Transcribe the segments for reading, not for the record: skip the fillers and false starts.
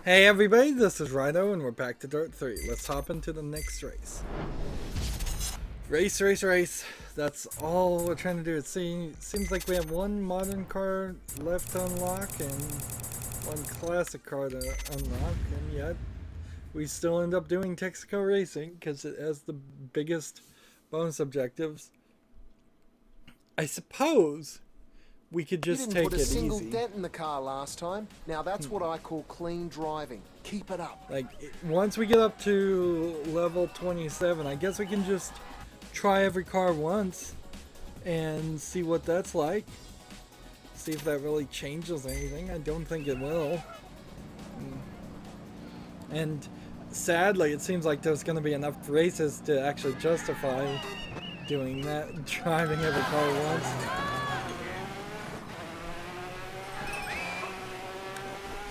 Hey everybody, this is Rydo and we're back to Dirt 3. Let's hop into the next race. Race. That's all we're trying to do. It seems like we have one modern car left to unlock and one classic car to unlock, and yet we still end up doing Texaco Racing because it has the biggest bonus objectives. I suppose we could just take it easy. You didn't put a single dent in the car last time. Now that's what I call clean driving. Keep it up. Like, once we get up to level 27, I guess we can just try every car once and see what that's like. See if that really changes anything. I don't think it will. And sadly, it seems like there's going to be enough races to actually justify doing that, driving every car once.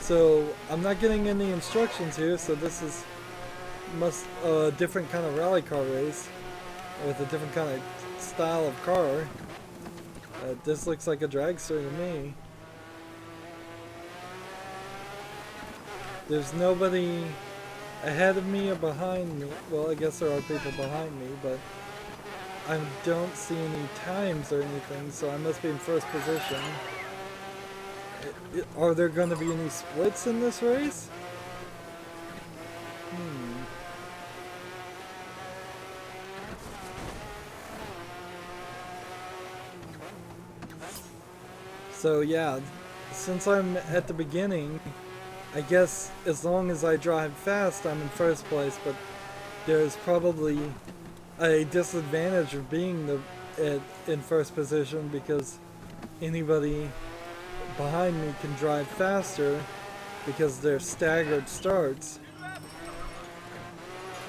So I'm not getting any instructions here, so this is a different kind of rally car race with a different kind of style of car. This looks like a dragster to me. There's nobody ahead of me or behind me. Well, I guess there are people behind me, but I don't see any times or anything, so I must be in first position. Are there going to be any splits in this race? So yeah, since I'm at the beginning, I guess as long as I drive fast, I'm in first place, but there's probably a disadvantage of being in first position because anybody behind me can drive faster because they're staggered starts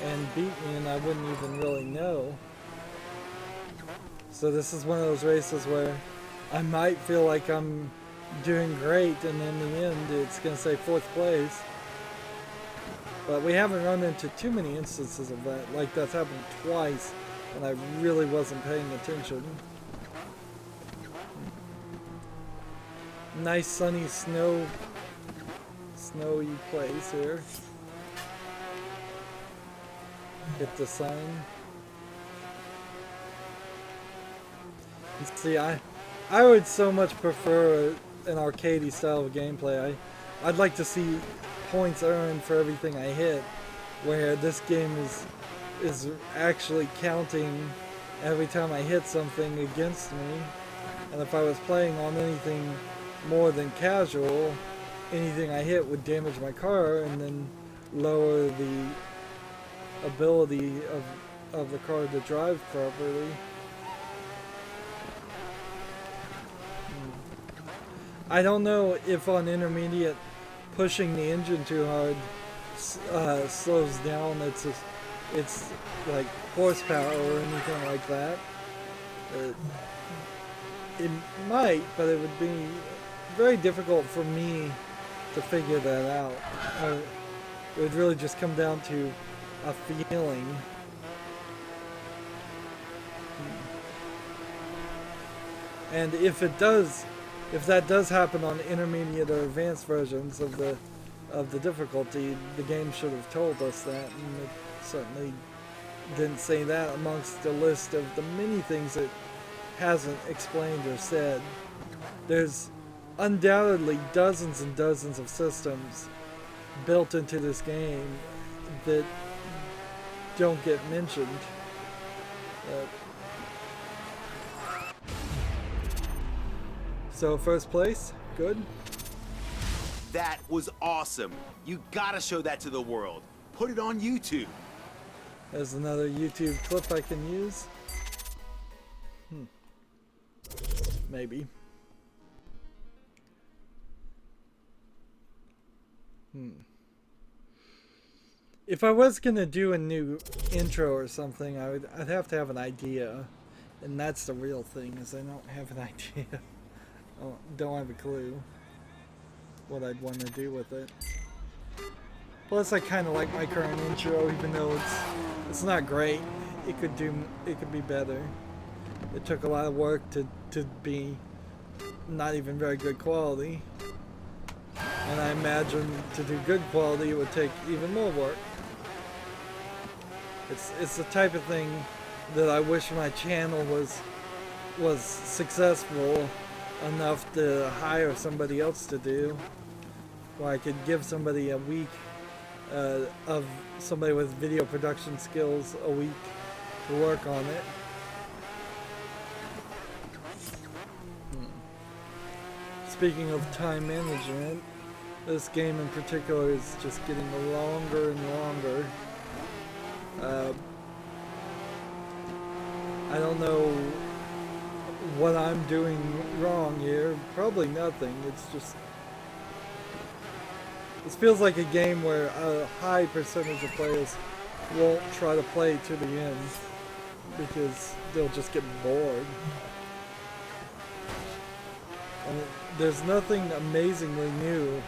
and beat me and I wouldn't even really know. So this is one of those races where I might feel like I'm doing great and in the end it's going to say fourth place. But we haven't run into too many instances of that. Like, that's happened twice and I really wasn't paying attention. Nice sunny snowy place here. Hit the sign. See, I would so much prefer an arcadey style of gameplay. I'd like to see points earned for everything I hit, where this game is actually counting every time I hit something against me. And if I was playing on anything more than casual, anything I hit would damage my car and then lower the ability of the car to drive properly. I don't know if on intermediate pushing the engine too hard slows down it's like horsepower or anything like that. It might, but it would be very difficult for me to figure that out. It would really just come down to a feeling. And if that does happen on intermediate or advanced versions of the difficulty, the game should have told us that, and it certainly didn't say that amongst the list of the many things it hasn't explained or said. There's undoubtedly dozens and dozens of systems built into this game that don't get mentioned. So first place, good. That was awesome. You gotta show that to the world. Put it on YouTube. There's another YouTube clip I can use. Maybe. If I was gonna do a new intro or something, I'd have to have an idea, and that's the real thing, is I don't have an idea. I don't have a clue what I'd want to do with it. Plus, I kind of like my current intro, even though it's not great. It could be better. It took a lot of work to be not even very good quality. And I imagine to do good quality, it would take even more work. It's the type of thing that I wish my channel was successful enough to hire somebody else to do, where I could give somebody a week of somebody with video production skills a week to work on it. Speaking of time management, this game in particular is just getting longer and longer. I don't know what I'm doing wrong here. Probably nothing. It's just... This feels like a game where a high percentage of players won't try to play to the end because they'll just get bored. And there's nothing amazingly new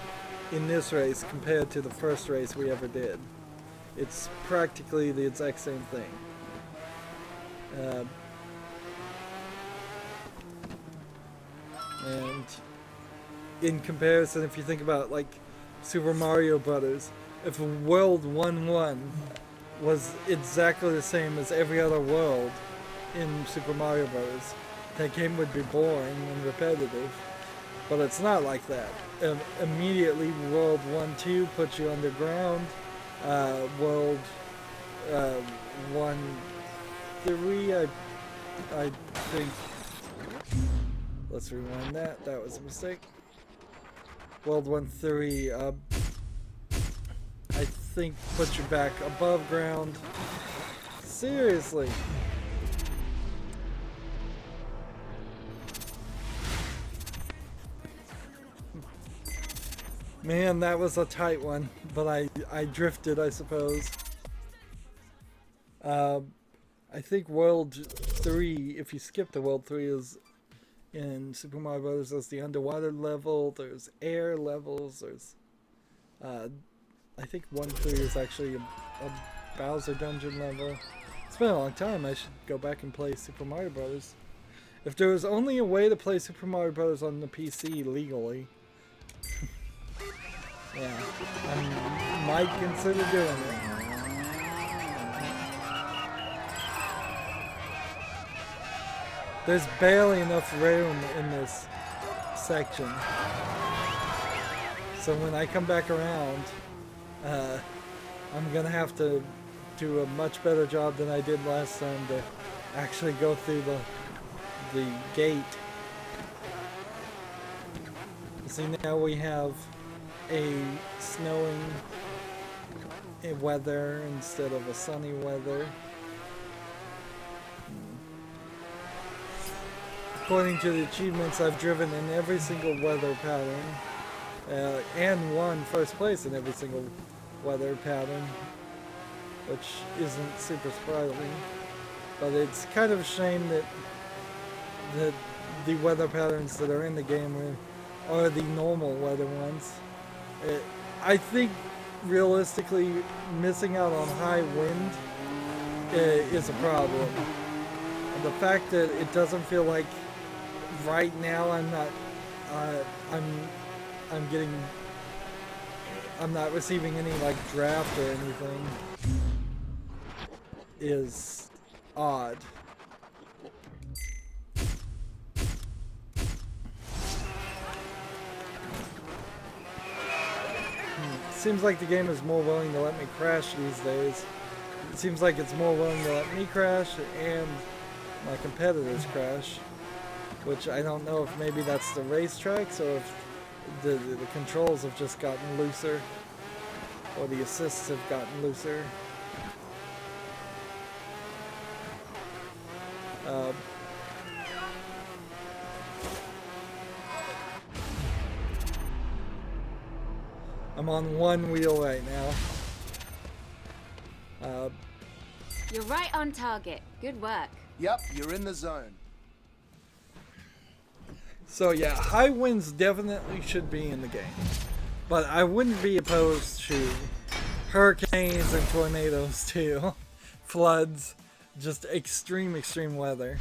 in this race compared to the first race we ever did. It's practically the exact same thing. And in comparison, if you think about like Super Mario Brothers, if World 1-1 was exactly the same as every other world in Super Mario Brothers, that game would be boring and repetitive. But it's not like that. Immediately, World 1-2 puts you underground. World 1-3, I think. Let's rewind that. That was a mistake. World 1-3, I think puts you back above ground. Seriously. Man, that was a tight one, but I drifted, I suppose. I think World 3, if you skip to World 3, is in Super Mario Bros. There's the underwater level, there's air levels, there's... I think 1-3 is actually a Bowser dungeon level. It's been a long time, I should go back and play Super Mario Bros. If there was only a way to play Super Mario Bros. On the PC legally... yeah, I might consider doing it. There's barely enough room in this section. So when I come back around, I'm gonna have to do a much better job than I did last time to actually go through the gate. See, now we have a snowing weather instead of a sunny weather. According to the achievements, I've driven in every single weather pattern and won first place in every single weather pattern, which isn't super surprising. But it's kind of a shame that the weather patterns that are in the game are the normal weather ones. I think realistically missing out on high wind is a problem. And the fact that it doesn't feel like right now I'm not receiving any like draft or anything is odd. Seems like the game is more willing to let me crash these days. It seems like it's more willing to let me crash and my competitors crash, which I don't know if maybe that's the racetracks or if the controls have just gotten looser or the assists have gotten looser. I'm on one wheel right now. You're right on target. Good work. Yep, you're in the zone. So yeah, high winds definitely should be in the game. But I wouldn't be opposed to hurricanes and tornadoes too. Floods, just extreme weather.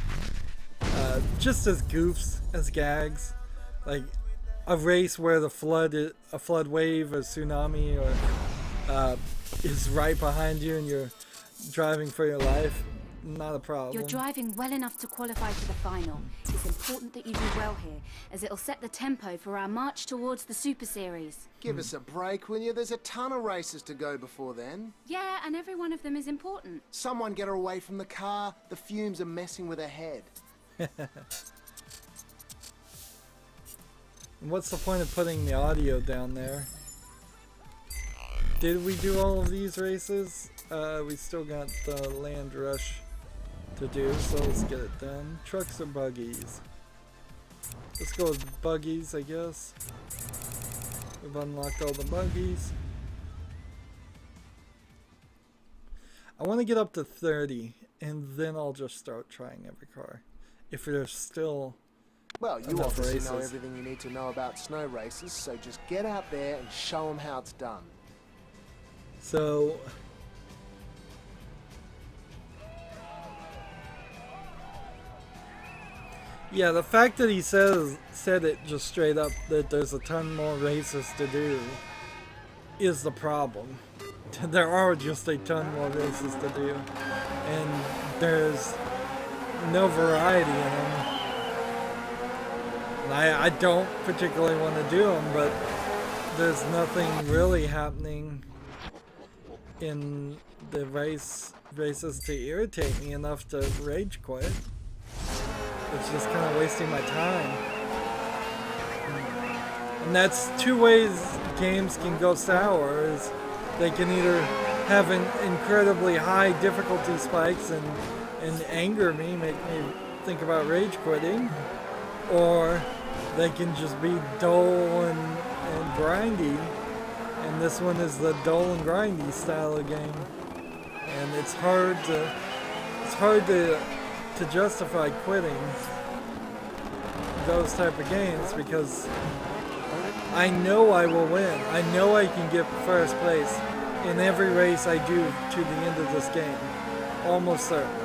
Just as goofs, as gags. Like, a race where a flood wave or tsunami or is right behind you and you're driving for your life, not a problem. You're driving well enough to qualify for the final. It's important that you do well here, as it'll set the tempo for our march towards the Super Series. Give us a break, will you? There's a ton of races to go before then. Yeah, and every one of them is important. Someone get her away from the car. The fumes are messing with her head. What's the point of putting the audio down there? Did we do all of these races? We still got the Landrush to do, so let's get it done. Trucks or buggies? Let's go with buggies, I guess. We've unlocked all the buggies. I want to get up to 30, and then I'll just start trying every car. If there's still Well, you enough obviously races. know everything you need to know about snow races, so just get out there and show them how it's done. So, yeah, the fact that he said it just straight up that there's a ton more races to do is the problem. There are just a ton more races to do, and there's no variety in them. And I don't particularly want to do them, but there's nothing really happening in the races to irritate me enough to rage quit. It's just kind of wasting my time. And that's two ways games can go sour, is they can either have an incredibly high difficulty spikes and anger me, make me think about rage quitting, or they can just be dull and grindy. And this one is the dull and grindy style of game, and it's hard to justify quitting those type of games because I know I will win. I know I can get first place in every race I do to the end of this game, almost certainly.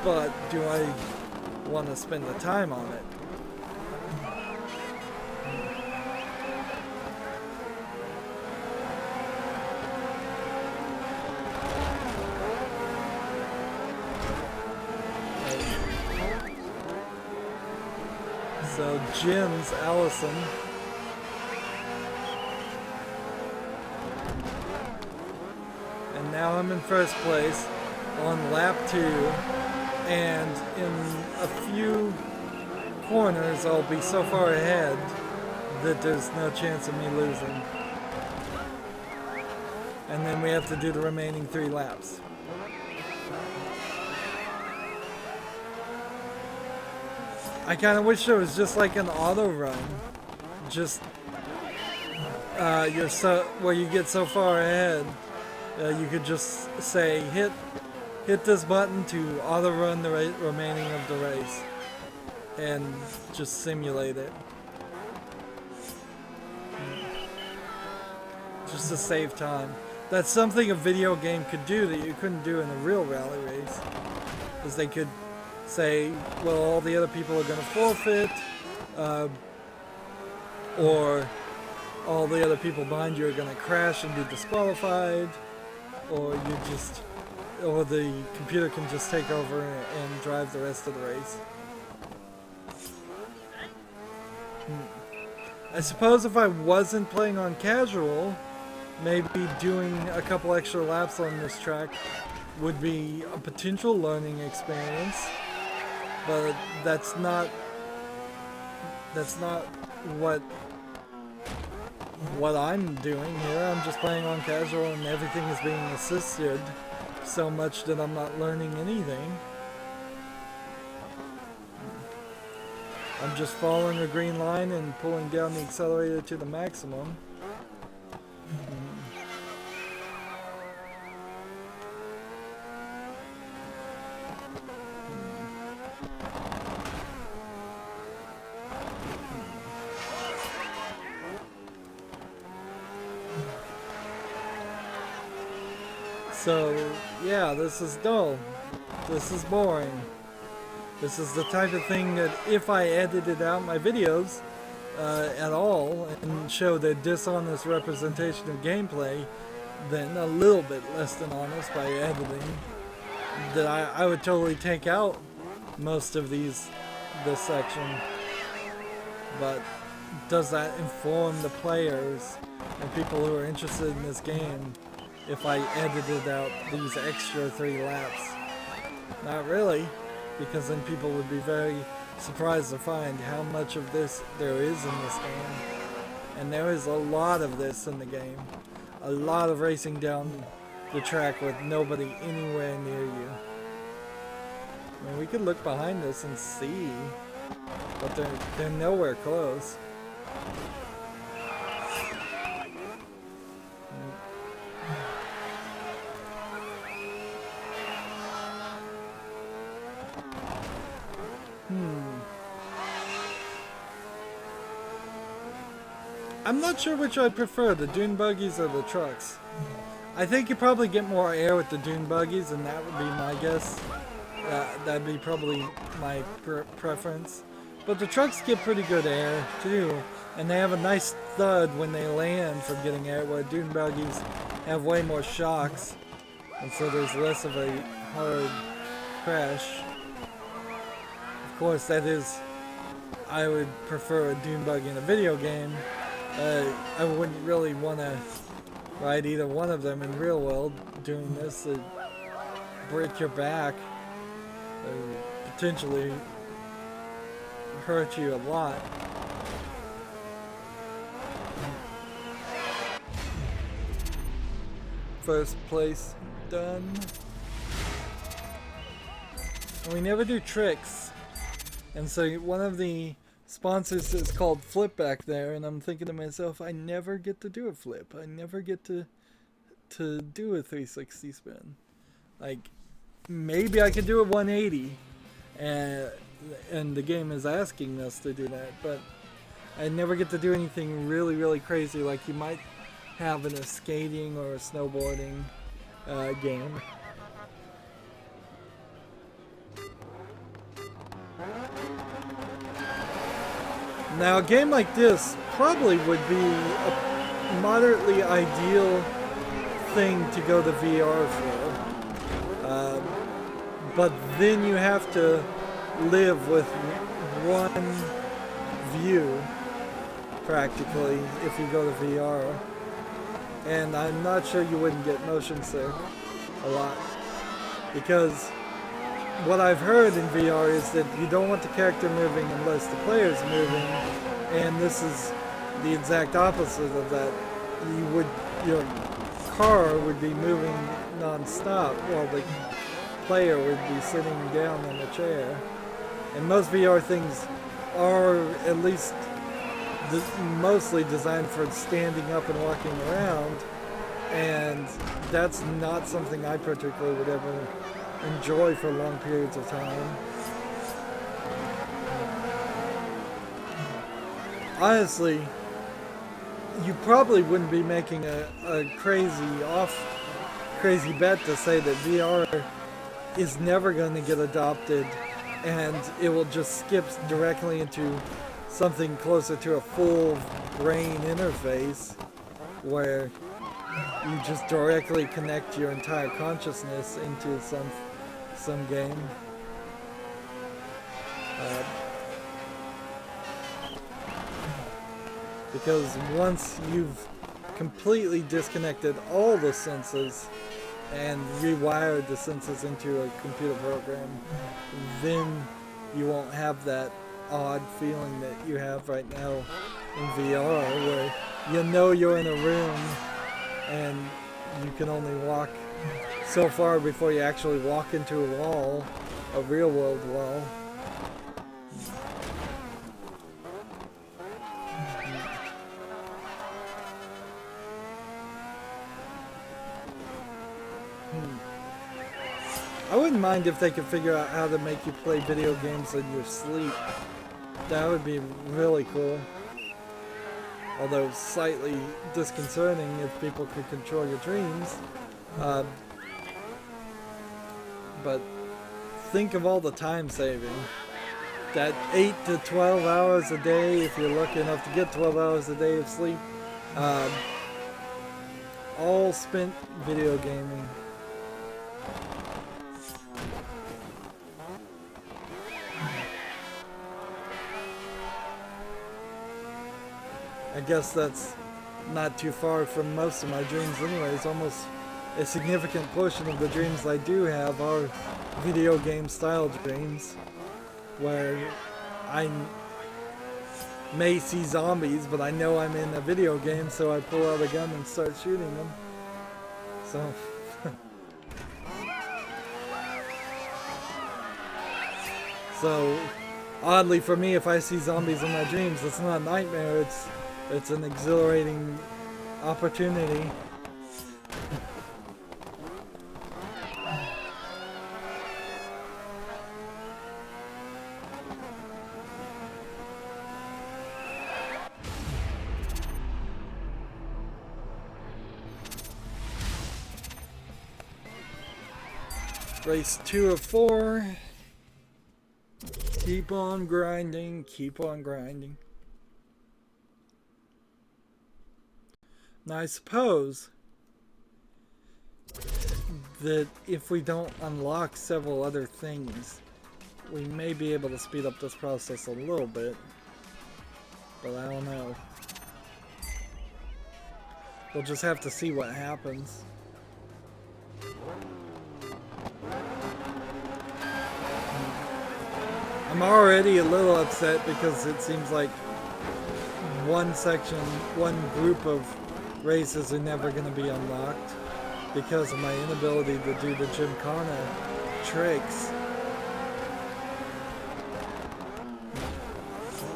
But do I want to spend the time on it? So Jim's Allison. And now I'm in first place on lap 2, and in a few corners I'll be so far ahead that there's no chance of me losing. And then we have to do the remaining 3 laps. I kind of wish there was just like an auto run, just where you get so far ahead, you could just say hit this button to auto run the remaining of the race, and just simulate it, just to save time. That's something a video game could do that you couldn't do in a real rally race, because they could say, well, all the other people are going to forfeit, or all the other people behind you are going to crash and be disqualified, or the computer can just take over and drive the rest of the race. I suppose if I wasn't playing on casual, maybe doing a couple extra laps on this track would be a potential learning experience. But that's not what I'm doing here. I'm just playing on casual and everything is being assisted so much that I'm not learning anything. I'm just following a green line and pulling down the accelerator to the maximum. So, yeah, this is dull. This is boring. This is the type of thing that if I edited out my videos at all and showed a dishonest representation of gameplay, then a little bit less than honest by editing, that I would totally take out most of this section. But does that inform the players and people who are interested in this game if I edited out these extra 3 laps? Not really, because then people would be very surprised to find how much of this there is in this game. And there is a lot of this in the game. A lot of racing down the track with nobody anywhere near you. I mean, we could look behind us and see, but they're nowhere close. I'm not sure which I prefer, the dune buggies or the trucks. I think you probably get more air with the dune buggies, and that would be my guess. That'd be probably my preference. But the trucks get pretty good air too, and they have a nice thud when they land from getting air, where dune buggies have way more shocks, and so there's less of a hard crash. Of course, that is, I would prefer a dune buggy in a video game. I wouldn't really want to ride either one of them in real world. Doing this would break your back, potentially hurt you a lot. First place done. And we never do tricks, and so one of the sponsors is called Flip back there, and I'm thinking to myself, I never get to do a flip. I never get to do a 360 spin. Like, maybe I could do a 180, and the game is asking us to do that, but I never get to do anything really, really crazy like you might have in a skating or a snowboarding game. Now, a game like this probably would be a moderately ideal thing to go to VR for. But then you have to live with one view, practically, if you go to VR. And I'm not sure you wouldn't get motion sick a lot. Because what I've heard in VR is that you don't want the character moving unless the player's moving, and this is the exact opposite of that. Your car would be moving non-stop while the player would be sitting down in a chair. And most VR things are at least mostly designed for standing up and walking around, and that's not something I particularly would ever enjoy for long periods of time. Honestly, you probably wouldn't be making a crazy bet to say that VR is never going to get adopted and it will just skip directly into something closer to a full brain interface where you just directly connect your entire consciousness into some game. Because once you've completely disconnected all the senses and rewired the senses into a computer program, then you won't have that odd feeling that you have right now in VR, where you know you're in a room and you can only walk so far before you actually walk into a wall, a real world wall. I wouldn't mind if they could figure out how to make you play video games in your sleep. That would be really cool. Although slightly disconcerting if people could control your dreams. But think of all the time saving. That 8 to 12 hours a day, if you're lucky enough to get 12 hours a day of sleep, all spent video gaming. I guess that's not too far from most of my dreams anyways. Almost a significant portion of the dreams I do have are video game style dreams, where I may see zombies, but I know I'm in a video game, so I pull out a gun and start shooting them. So so oddly for me, if I see zombies in my dreams, it's not a nightmare, it's an exhilarating opportunity. Race 2 of 4. Keep on grinding, keep on grinding. Now I suppose that if we don't unlock several other things, we may be able to speed up this process a little bit, but I don't know. We'll just have to see what happens. I'm already a little upset because it seems like one section, one group of races are never going to be unlocked because of my inability to do the Gymkhana tricks.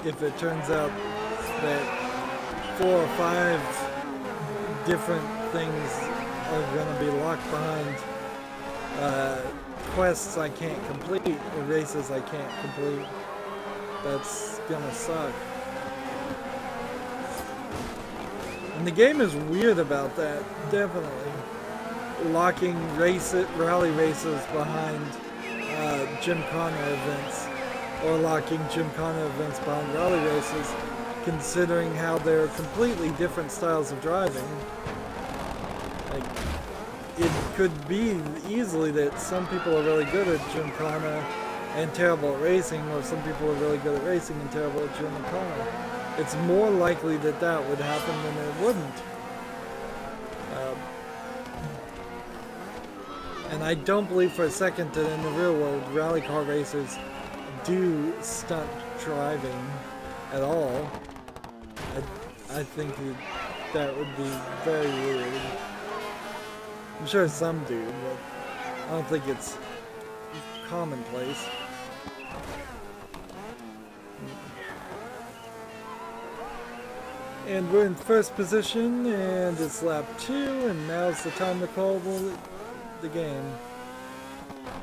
If it turns out that 4 or 5 different things are going to be locked behind quests I can't complete, or races I can't complete, that's gonna suck. And the game is weird about that, definitely. Locking rally races behind Gymkhana events, or locking Gymkhana events behind rally races, considering how they're completely different styles of driving. Like, it could be easily that some people are really good at Gymkhana and terrible at racing, or some people are really good at racing and terrible at Gymkhana. It's more likely that that would happen than it wouldn't. And I don't believe for a second that in the real world, rally car racers do stunt driving at all. I think that would be very weird. I'm sure some do, but I don't think it's commonplace. And we're in first position, and it's lap 2, and now's the time to call the game.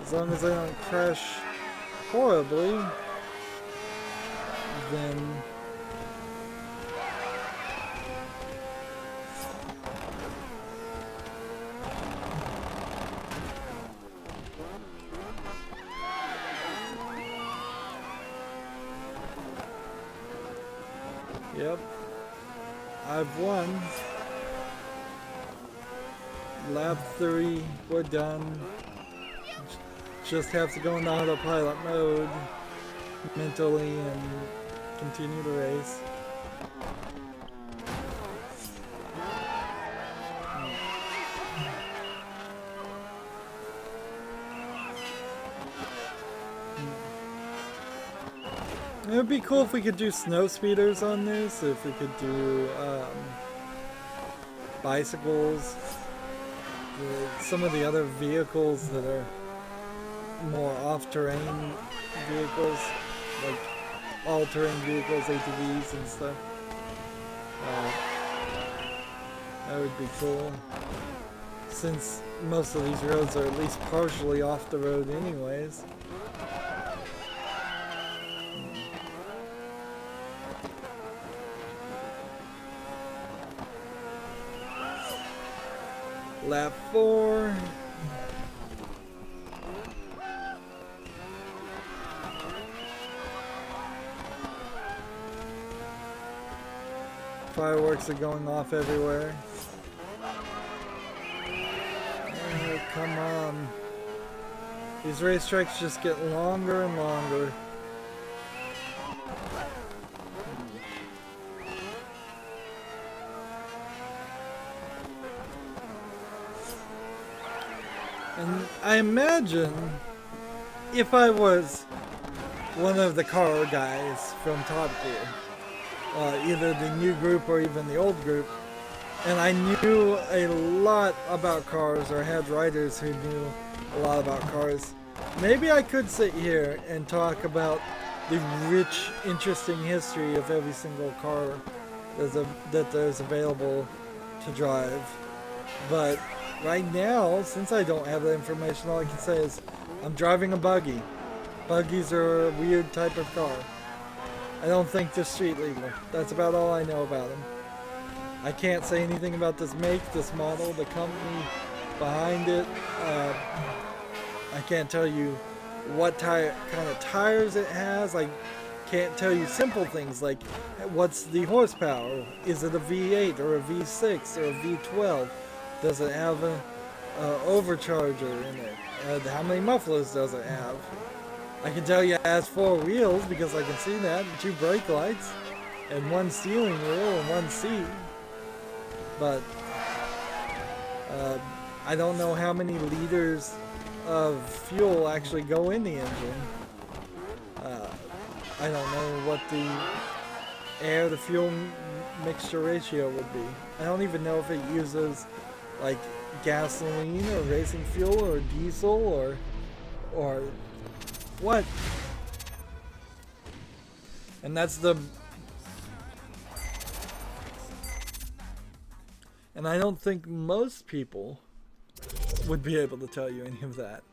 As long as I don't crash horribly, then yep, I've won. Lap 3, we're done. Just have to go into autopilot mode mentally and continue to race. It would be cool if we could do snow speeders on this, if we could do bicycles, some of the other vehicles that are more off-terrain vehicles, like all-terrain vehicles, ATVs and stuff. That would be cool, since most of these roads are at least partially off the road anyways. Lap 4. fireworks are going off everywhere. Oh, come on. These racetracks just get longer and longer. And I imagine if I was one of the car guys from Top Gear, either the new group or even the old group, and I knew a lot about cars or had writers who knew a lot about cars, maybe I could sit here and talk about the rich, interesting history of every single car that there's available to drive. But right now, since I don't have that information, all I can say is I'm driving a buggy. Buggies are a weird type of car. I don't think they're street legal. That's about all I know about them. I can't say anything about this make, this model, the company behind it. I can't tell you what kind of tires it has. I can't tell you simple things like what's the horsepower. Is it a V8 or a V6 or a V12? Does it have an overcharger in it? How many mufflers does it have? I can tell you it has 4 wheels because I can see that, and 2 brake lights, and 1 steering wheel and 1 seat. But I don't know how many liters of fuel actually go in the engine. I don't know what the air to fuel mixture ratio would be. I don't even know if it uses like gasoline or racing fuel or diesel or what. And that's the... And I don't think most people would be able to tell you any of that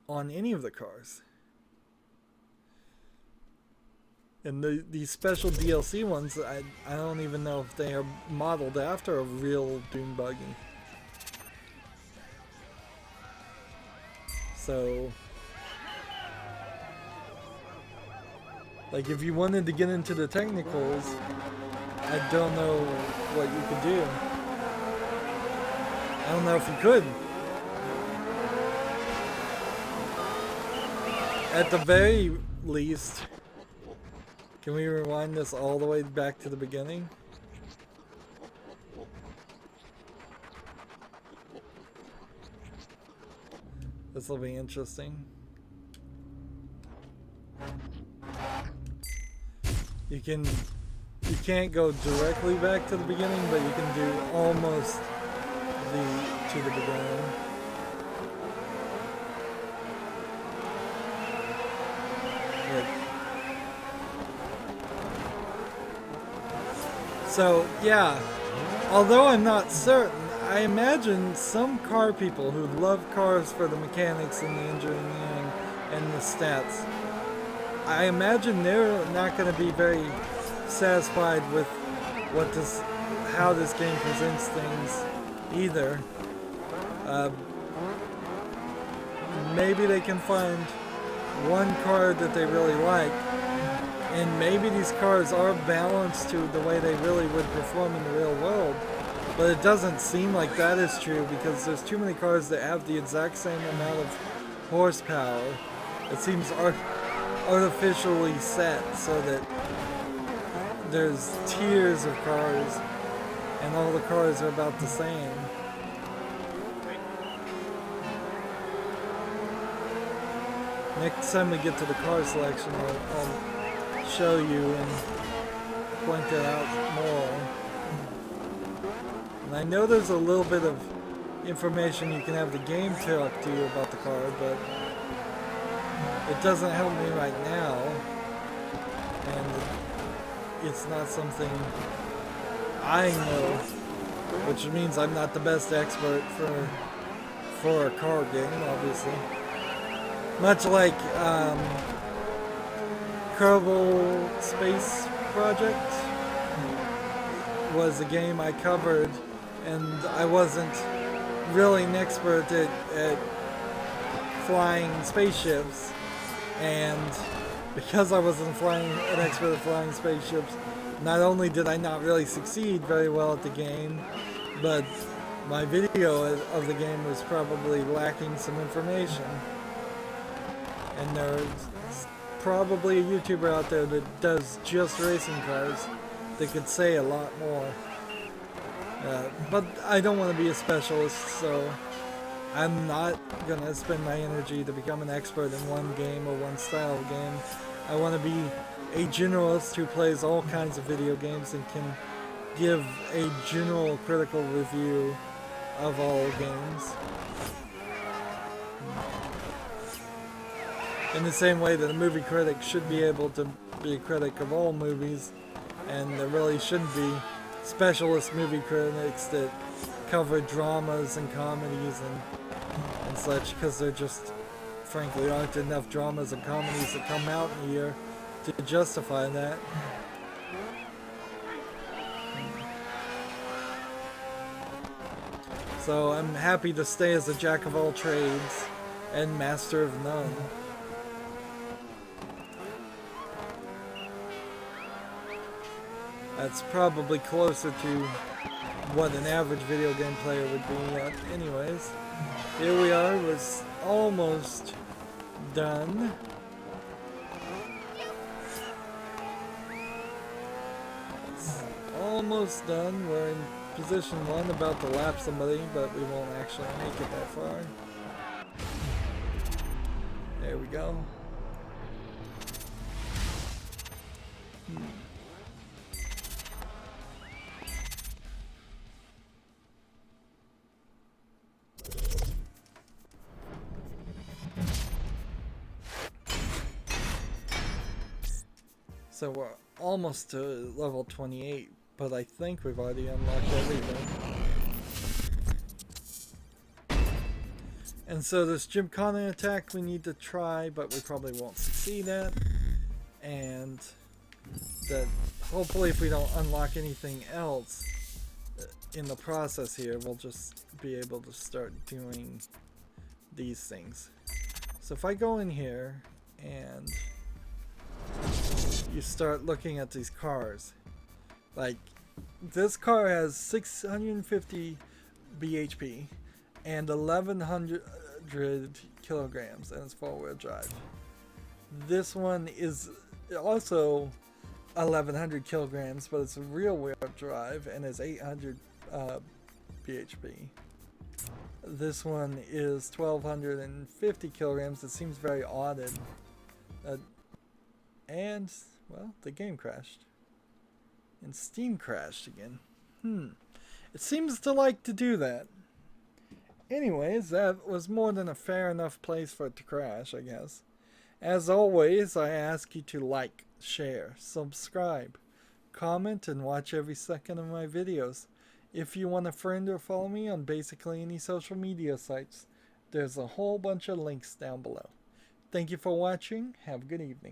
on any of the cars. And these special DLC ones, I don't even know if they are modeled after a real dune buggy. So, like, if you wanted to get into the technicals, I don't know what you could do. I don't know if you could. At the very least, can we rewind this all the way back to the beginning? This will be interesting. You can't go directly back to the beginning, but you can do almost to the beginning. So, yeah, although I'm not certain, I imagine some car people who love cars for the mechanics and the engineering and the stats, I imagine they're not going to be very satisfied with how this game presents things either. Maybe they can find one car that they really like, and maybe these cars are balanced to the way they really would perform in the real world, but it doesn't seem like that is true because there's too many cars that have the exact same amount of horsepower. It seems artificially set so that there's tiers of cars and all the cars are about the same. Next time we get to the car selection, I'll show you and point it out more. And I know there's a little bit of information you can have the game talk to you about the car, but it doesn't help me right now, and it's not something I know, which means I'm not the best expert for a car game, obviously. Much like Kerbal Space Project was a game I covered, and I wasn't really an expert at flying spaceships, and because I wasn't an expert at flying spaceships, not only did I not really succeed very well at the game, but my video of the game was probably lacking some information. And there's probably a YouTuber out there that does just racing cars that could say a lot more. But I don't want to be a specialist, so I'm not going to spend my energy to become an expert in one game or one style of game. I want to be a generalist who plays all kinds of video games and can give a general critical review of all games. In the same way that a movie critic should be able to be a critic of all movies, and there really shouldn't be specialist movie critics that cover dramas and comedies and such, because there just frankly aren't enough dramas and comedies that come out in a year to justify that. So I'm happy to stay as a jack of all trades and master of none. That's probably closer to what an average video game player would be. Anyways, here we are. We're almost done. It's almost done. We're in position 1, about to lap somebody, but we won't actually make it that far. There we go. So we're almost to level 28, but I think we've already unlocked everything. And so this Gymkhana attack we need to try, but we probably won't succeed at. And that hopefully if we don't unlock anything else in the process here, we'll just be able to start doing these things. So if I go in here and you start looking at these cars, like this car has 650 bhp and 1100 kilograms and it's 4-wheel drive. This one is also 1100 kilograms, but it's a rear wheel drive and is 800 bhp. This one is 1250 kilograms. It seems very odded. And, well, the game crashed. And Steam crashed again. It seems to like to do that. Anyways, that was more than a fair enough place for it to crash, I guess. As always, I ask you to like, share, subscribe, comment, and watch every second of my videos. If you want a friend or follow me on basically any social media sites, there's a whole bunch of links down below. Thank you for watching. Have a good evening.